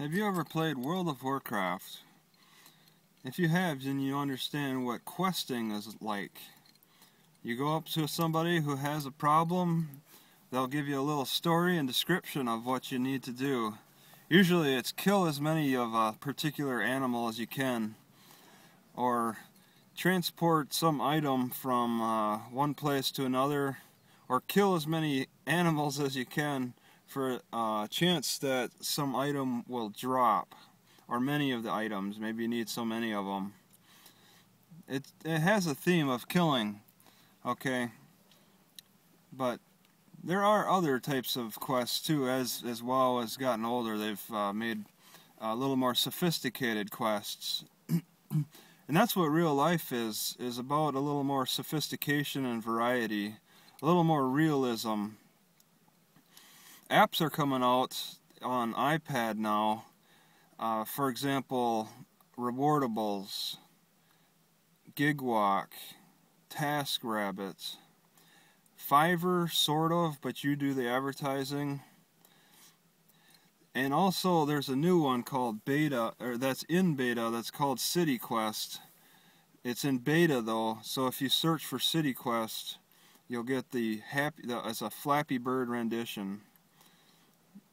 Have you ever played World of Warcraft? If you have, then you understand what questing is like. You go up to somebody who has a problem, they'll give you a little story and description of what you need to do. Usually it's kill as many of a particular animal as you can, or transport some item from one place to another, or kill as many animals as you can for a chance that some item will drop, or many of the items. Maybe you need so many of them. It has a theme of killing, okay? But there are other types of quests too. As WoW has gotten older, they've made a little more sophisticated quests. And that's what real life is about, a little more sophistication and variety, a little more realism. Apps are coming out on iPad now. For example, Rewardables, Gigwalk, TaskRabbit, Fiverr, sort of, but you do the advertising. And also there's a new one called beta, or that's in beta, that's called City Quest. It's in beta though, so if you search for City Quest, you'll get it's a Flappy Bird rendition.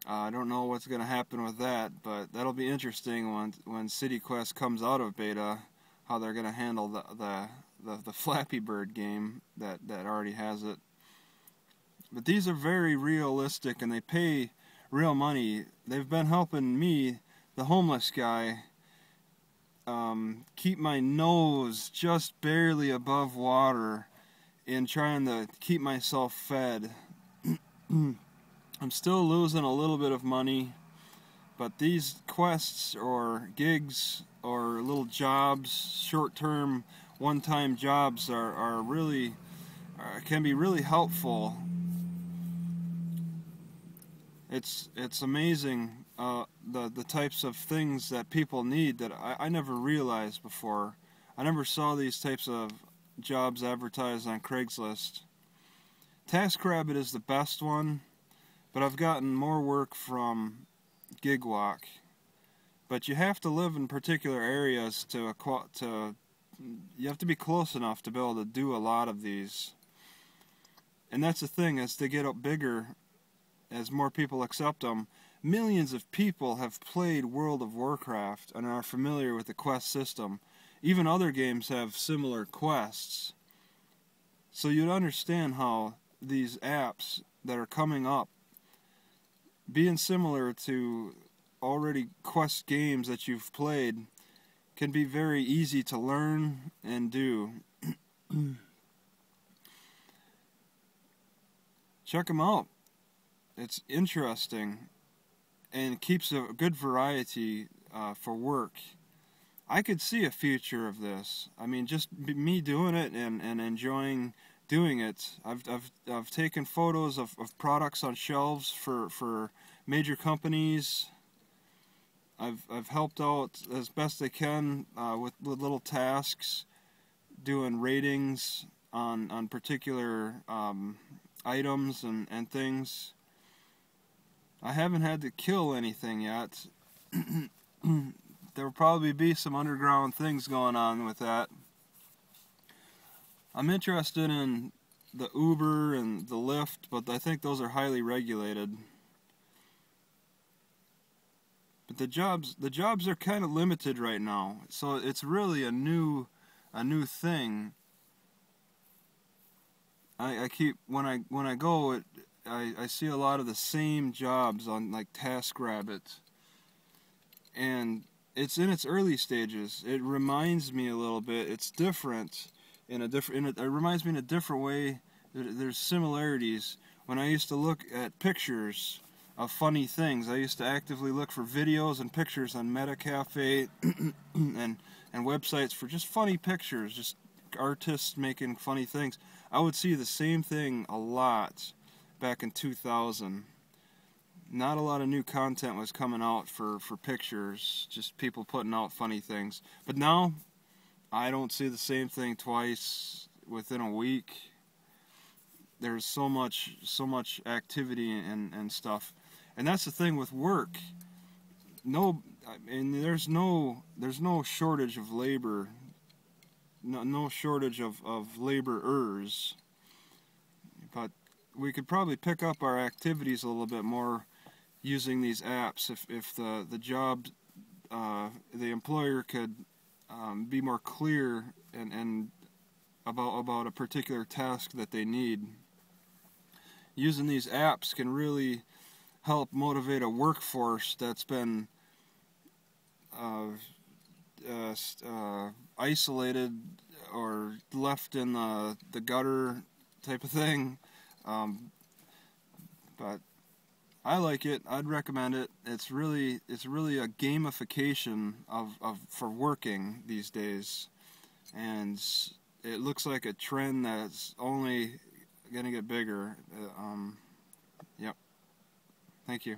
I don't know what's going to happen with that, but that'll be interesting when City Quest comes out of beta, how they're going to handle the Flappy Bird game that already has it. But these are very realistic, and they pay real money. They've been helping me, the homeless guy, keep my nose just barely above water in trying to keep myself fed. I'm still losing a little bit of money, but these quests or gigs or little jobs, short-term, one-time jobs are really can be really helpful. It's amazing the types of things that people need that I never realized before. I never saw these types of jobs advertised on Craigslist. TaskRabbit is the best one, but I've gotten more work from Gigwalk. But you have to live in particular areas you have to be close enough to be able to do a lot of these. And that's the thing, as they get up bigger, as more people accept them, millions of people have played World of Warcraft and are familiar with the quest system. Even other games have similar quests. So you'd understand how these apps that are coming up, being similar to already quest games that you've played, can be very easy to learn and do. Check them out. It's interesting and keeps a good variety for work. I could see a future of this. I mean, just me doing it and enjoying doing it. I've taken photos of products on shelves for major companies. I've helped out as best I can with little tasks, doing ratings on particular items and things. I haven't had to kill anything yet. There will probably be some underground things going on with that. I'm interested in the Uber and the Lyft, but I think those are highly regulated. But the jobs are kind of limited right now, so it's really a new thing. I keep when I go, I see a lot of the same jobs on like TaskRabbit, and it's in its early stages. It reminds me a little bit. It's different it reminds me in a different way. There's similarities. When I used to look at pictures of funny things, I used to actively look for videos and pictures on MetaCafe and websites for just funny pictures, just artists making funny things. I would see the same thing a lot back in 2000. Not a lot of new content was coming out for pictures, just people putting out funny things. But now, I don't see the same thing twice within a week. There's so much activity and stuff. And that's the thing with work. there's no shortage of labor, no shortage of laborers, but we could probably pick up our activities a little bit more using these apps if the job, the employer could be more clear and about a particular task that they need. Using these apps can really help motivate a workforce that's been isolated or left in the gutter type of thing. But I like it. I'd recommend it. It's really a gamification for working these days, and it looks like a trend that's only gonna get bigger. Yep. Thank you.